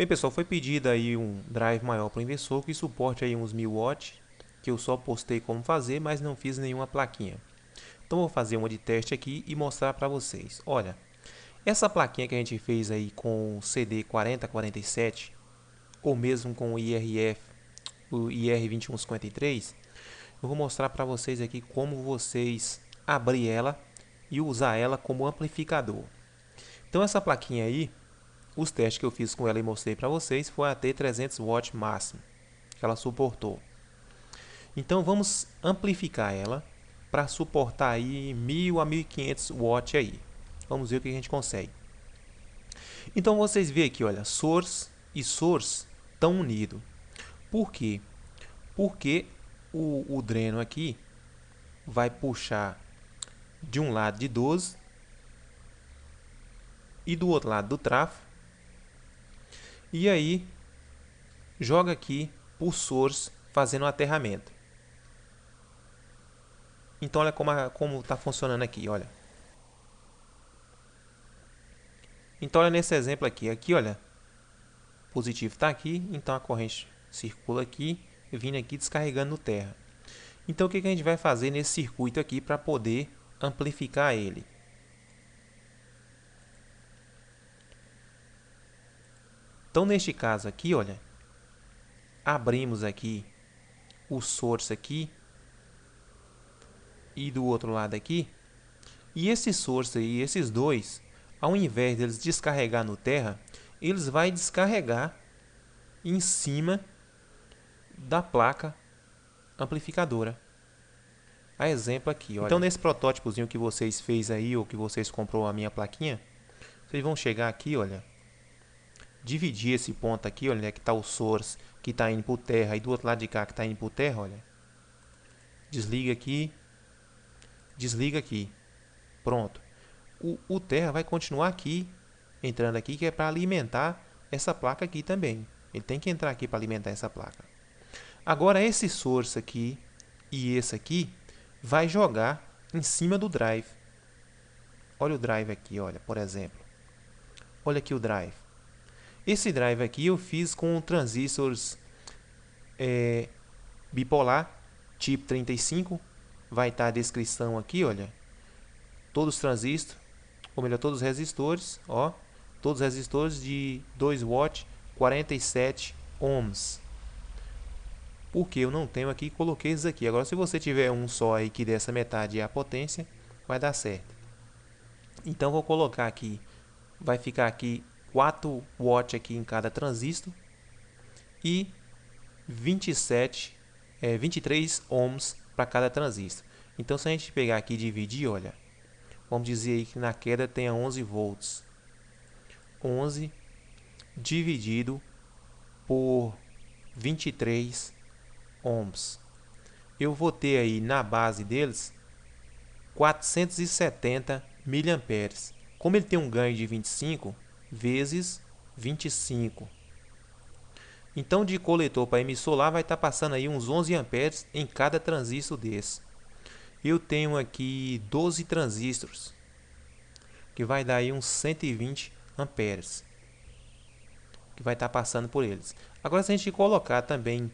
Bem, pessoal, foi pedido aí um drive maior para o inversor que suporte aí uns 1000 watts, que eu só postei como fazer, mas não fiz nenhuma plaquinha. Então vou fazer uma de teste aqui e mostrar para vocês. Olha, essa plaquinha que a gente fez aí com o CD 4047 ou mesmo com o IRF, o IR2153, eu vou mostrar para vocês aqui como vocês abrir ela e usar ela como amplificador. Então essa plaquinha aí, os testes que eu fiz com ela e mostrei para vocês foi até 300 watts máximo que ela suportou. Então vamos amplificar ela para suportar aí 1000 a 1500 watts aí. Vamos ver o que a gente consegue. Então vocês veem aqui, olha, source e source estão unidos. Por quê? Porque o dreno aqui vai puxar de um lado de 12 e do outro lado do trafo. E aí joga aqui por source fazendo o aterramento. Então olha como está funcionando aqui, olha. Então olha nesse exemplo aqui, olha, positivo está aqui, então a corrente circula aqui, vindo aqui descarregando no terra. Então o que a gente vai fazer nesse circuito aqui para poder amplificar ele? Então neste caso aqui, olha, abrimos aqui o source aqui e do outro lado aqui, e esse source aí, esses dois, ao invés deles descarregar no terra, eles vão descarregar em cima da placa amplificadora. A exemplo aqui, olha. Então nesse protótipozinho que vocês fez aí, ou que vocês comprou a minha plaquinha, vocês vão chegar aqui, olha, dividir esse ponto aqui, olha, que está o source que está indo para o terra, e do outro lado de cá que está indo para o terra, olha. Desliga aqui, desliga aqui. Pronto. O terra vai continuar aqui, entrando aqui, que é para alimentar essa placa aqui também. Ele tem que entrar aqui para alimentar essa placa. Agora esse source aqui e esse aqui vai jogar em cima do drive. Olha o drive aqui, olha, por exemplo. Olha aqui o drive. Esse drive aqui eu fiz com transistores bipolar, tipo 35. Vai estar a descrição aqui, olha. Todos os transistores, ou melhor, todos os resistores, ó. Todos os resistores de 2 watts, 47 ohms. Porque eu não tenho aqui, coloquei esses aqui. Agora, se você tiver um só aí que dessa metade é a potência, vai dar certo. Então, vou colocar aqui, vai ficar aqui 4 watts aqui em cada transistor e 23 ohms para cada transistor. Então, se a gente pegar aqui e dividir, olha, vamos dizer aí que na queda tenha 11 volts. 11 dividido por 23 ohms. Eu vou ter aí na base deles 470 miliamperes. Como ele tem um ganho de 25 vezes 25. Então de coletor para emissor lá vai estar passando aí uns 11 amperes em cada transistor desse. Eu tenho aqui 12 transistores, que vai dar aí uns 120 amperes, que vai estar passando por eles. Agora se a gente colocar também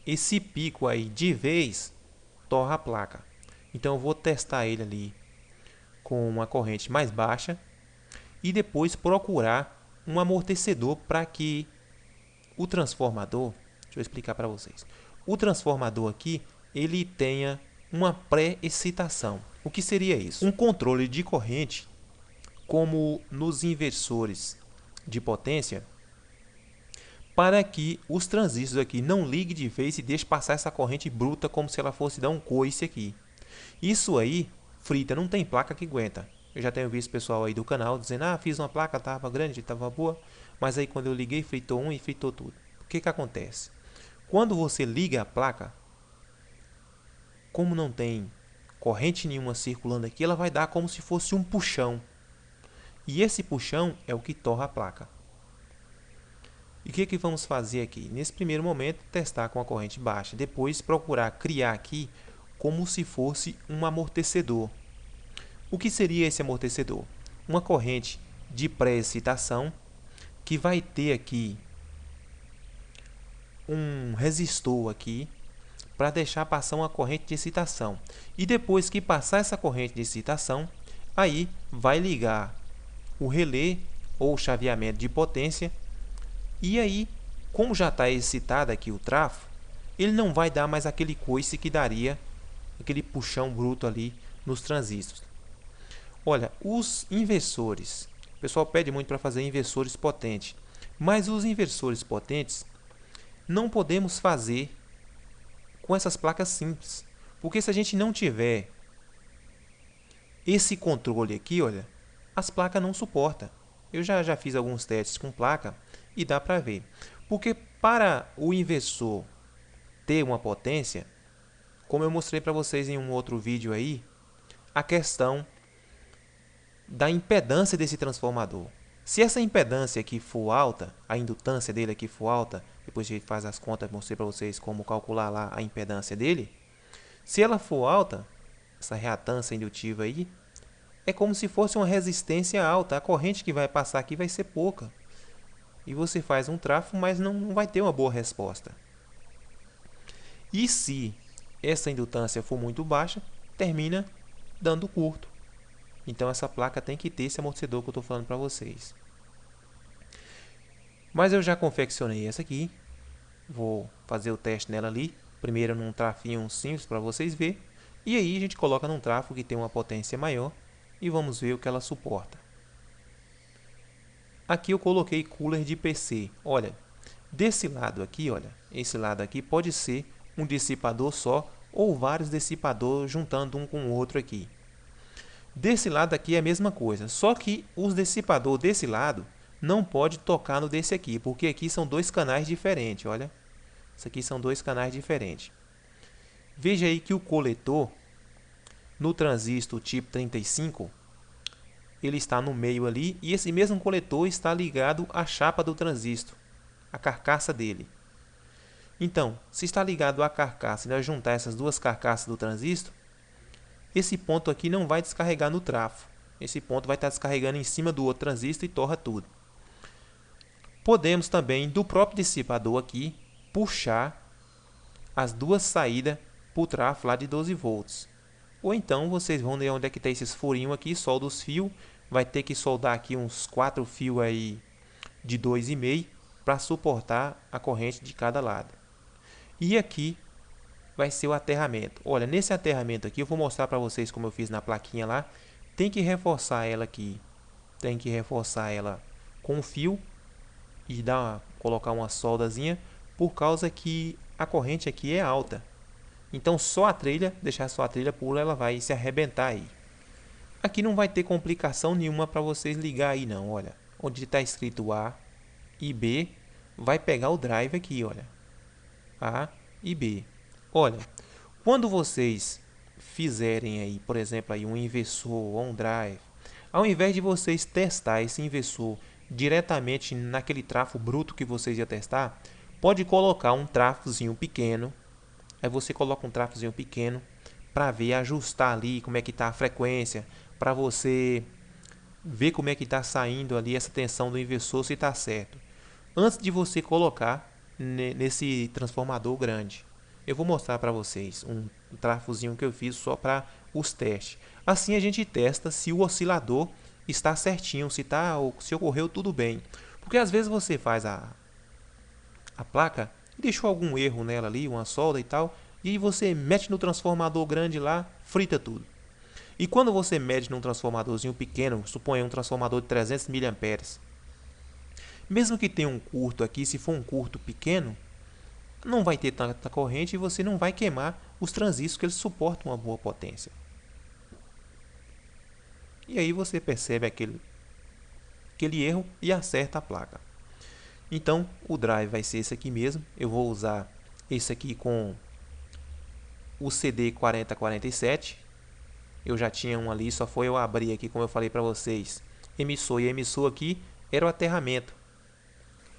esse pico aí de vez, torra a placa. Então eu vou testar ele ali com uma corrente mais baixa e depois procurar um amortecedor para que o transformador, deixa eu explicar para vocês. O transformador aqui, ele tenha uma pré-excitação. O que seria isso? Um controle de corrente, como nos inversores de potência, para que os transistores aqui não liguem de vez e deixem passar essa corrente bruta como se ela fosse dar um coice aqui. Isso aí, frita, não tem placa que aguenta. Eu já tenho visto pessoal aí do canal dizendo, ah, fiz uma placa, estava grande, estava boa, mas aí quando eu liguei, fritou um e fritou tudo. O que acontece? Quando você liga a placa, como não tem corrente nenhuma circulando aqui, ela vai dar como se fosse um puxão. E esse puxão é o que torra a placa. E o que vamos fazer aqui? Nesse primeiro momento, testar com a corrente baixa. Depois, procurar criar aqui como se fosse um amortecedor. O que seria esse amortecedor? Uma corrente de pré-excitação que vai ter aqui um resistor aqui para deixar passar uma corrente de excitação. E depois que passar essa corrente de excitação, aí vai ligar o relé ou chaveamento de potência. E aí, como já está excitado aqui o trafo, ele não vai dar mais aquele coice que daria aquele puxão bruto ali nos transistores. Olha, os inversores, o pessoal pede muito para fazer inversores potentes, mas os inversores potentes não podemos fazer com essas placas simples, porque se a gente não tiver esse controle aqui, olha, as placas não suportam. Eu já fiz alguns testes com placa e dá para ver. Porque para o inversor ter uma potência, como eu mostrei para vocês em um outro vídeo aí, a questão da impedância desse transformador. Se essa impedância aqui for alta, a indutância dele aqui for alta, depois a gente faz as contas, mostrei para vocês como calcular lá a impedância dele. Se ela for alta, essa reatância indutiva aí, é como se fosse uma resistência alta. A corrente que vai passar aqui vai ser pouca. E você faz um trafo, mas não vai ter uma boa resposta. E se essa indutância for muito baixa, termina dando curto. Então essa placa tem que ter esse amortecedor que eu estou falando para vocês. Mas eu já confeccionei essa aqui. Vou fazer o teste nela ali. Primeiro num trafinho simples para vocês verem. E aí a gente coloca num trafo que tem uma potência maior. E vamos ver o que ela suporta. Aqui eu coloquei cooler de PC. Olha, desse lado aqui, olha, esse lado aqui pode ser um dissipador só ou vários dissipadores juntando um com o outro aqui. Desse lado aqui é a mesma coisa, só que os dissipadores desse lado não pode tocar no desse aqui, porque aqui são dois canais diferentes, olha. Isso aqui são dois canais diferentes. Veja aí que o coletor no transistor tipo 35, ele está no meio ali, e esse mesmo coletor está ligado à chapa do transistor, a carcaça dele. Então, se está ligado à carcaça e nós juntar essas duas carcaças do transistor, esse ponto aqui não vai descarregar no trafo. Esse ponto vai estar descarregando em cima do outro transistor e torra tudo. Podemos também, do próprio dissipador aqui, puxar as duas saídas para o trafo lá de 12 volts. Ou então, vocês vão ver onde é que tem esses furinhos aqui, solda os fios. Vai ter que soldar aqui uns 4 fios aí de 2,5 para suportar a corrente de cada lado. E aqui vai ser o aterramento. Olha, nesse aterramento aqui eu vou mostrar para vocês como eu fiz na plaquinha lá. Tem que reforçar ela aqui. Tem que reforçar ela com fio e colocar uma soldazinha, por causa que a corrente aqui é alta. Então só a trilha, deixar só a trilha pura, ela vai se arrebentar aí. Aqui não vai ter complicação nenhuma para vocês ligar aí não, olha. Onde está escrito A e B, vai pegar o drive aqui, olha. A e B. Olha, quando vocês fizerem aí, por exemplo, aí um inversor ou um drive, ao invés de vocês testar esse inversor diretamente naquele trafo bruto que vocês iam testar, pode colocar um trafozinho pequeno. Aí você coloca um trafozinho pequeno para ver, ajustar ali como é que está a frequência, para você ver como é que está saindo ali essa tensão do inversor, se está certo. Antes de você colocar nesse transformador grande. Eu vou mostrar para vocês um trafozinho que eu fiz só para os testes. Assim a gente testa se o oscilador está certinho, se ocorreu tudo bem. Porque às vezes você faz a placa e deixou algum erro nela ali, uma solda e tal, e você mete no transformador grande lá, frita tudo. E quando você mede num transformadorzinho pequeno, suponha um transformador de 300 mA, mesmo que tenha um curto aqui, se for um curto pequeno, não vai ter tanta corrente e você não vai queimar os transistores, que eles suportam uma boa potência. E aí você percebe aquele erro e acerta a placa. Então o drive vai ser esse aqui mesmo. Eu vou usar esse aqui com o CD4047. Eu já tinha um ali, só foi eu abrir aqui, como eu falei para vocês. Emissor e emissor aqui era o aterramento.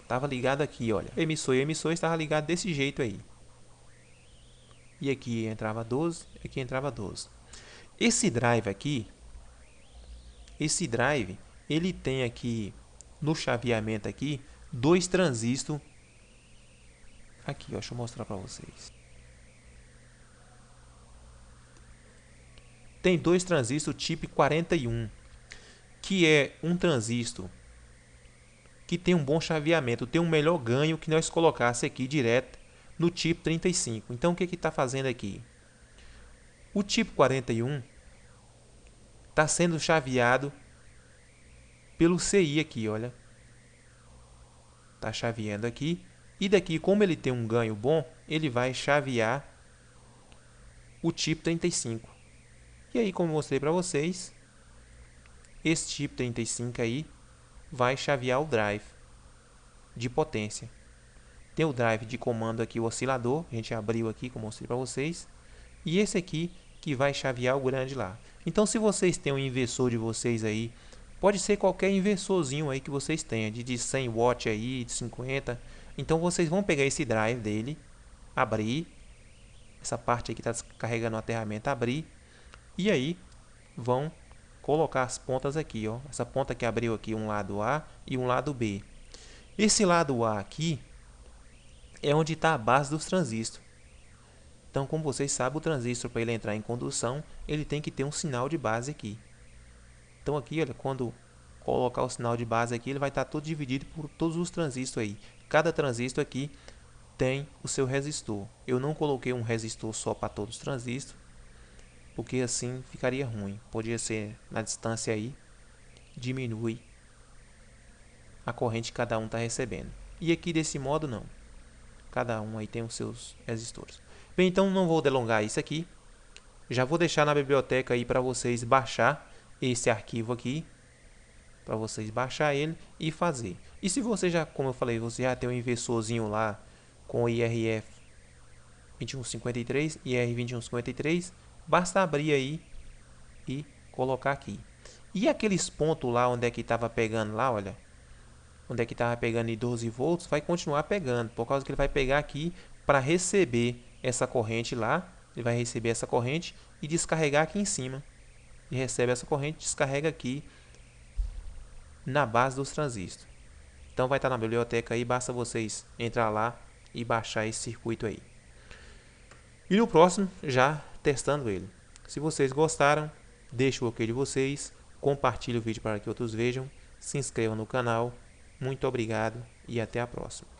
Estava ligado aqui, olha. Emissor e emissor estava ligado desse jeito aí. E aqui entrava 12, aqui entrava 12. Esse drive aqui, ele tem aqui no chaveamento aqui dois transistores Aqui, ó, deixa eu mostrar para vocês. Tem dois transistores tipo 41, que é um transistor que tem um bom chaveamento, tem um melhor ganho que nós colocasse aqui direto no tipo 35. Então o que está fazendo aqui? O tipo 41 está sendo chaveado pelo CI aqui, olha. Está chaveando aqui. E daqui, como ele tem um ganho bom, ele vai chavear o tipo 35. E aí, como eu mostrei para vocês, esse tipo 35 aí vai chavear o drive de potência. Tem o drive de comando aqui, o oscilador, a gente abriu aqui, como eu mostrei para vocês. E esse aqui que vai chavear o grande lá. Então, se vocês têm um inversor de vocês aí, pode ser qualquer inversorzinho aí que vocês tenham, de 100 watts aí, de 50. Então, vocês vão pegar esse drive dele, abrir, essa parte aqui está carregando o aterramento, abrir, e aí vão colocar as pontas aqui, ó. Essa ponta que abriu aqui, um lado A e um lado B. Esse lado A aqui é onde está a base dos transistores. Então, como vocês sabem, o transistor, para ele entrar em condução, ele tem que ter um sinal de base aqui. Então, aqui, olha, quando colocar o sinal de base aqui, ele vai estar todo dividido por todos os transistores aí. Cada transistor aqui tem o seu resistor. Eu não coloquei um resistor só para todos os transistores, porque assim ficaria ruim. Podia ser na distância aí, diminui a corrente que cada um está recebendo. E aqui desse modo não. Cada um aí tem os seus resistores. Bem, então não vou delongar isso aqui. Já vou deixar na biblioteca aí para vocês baixar esse arquivo aqui, para vocês baixar ele e fazer. E se você já, como eu falei, você já tem um inversorzinho lá com o IRF 2153 e IR2153, basta abrir aí e colocar aqui. E aqueles pontos lá onde é que estava pegando lá, olha, onde é que estava pegando em 12 volts, vai continuar pegando, por causa que ele vai pegar aqui para receber essa corrente lá, ele vai receber essa corrente e descarregar aqui em cima. E recebe essa corrente, descarrega aqui na base dos transistores. Então vai estar na biblioteca aí, basta vocês entrar lá e baixar esse circuito aí. E no próximo, já testando ele. Se vocês gostaram, deixe o ok de vocês, compartilhe o vídeo para que outros vejam, se inscreva no canal. Muito obrigado e até a próxima.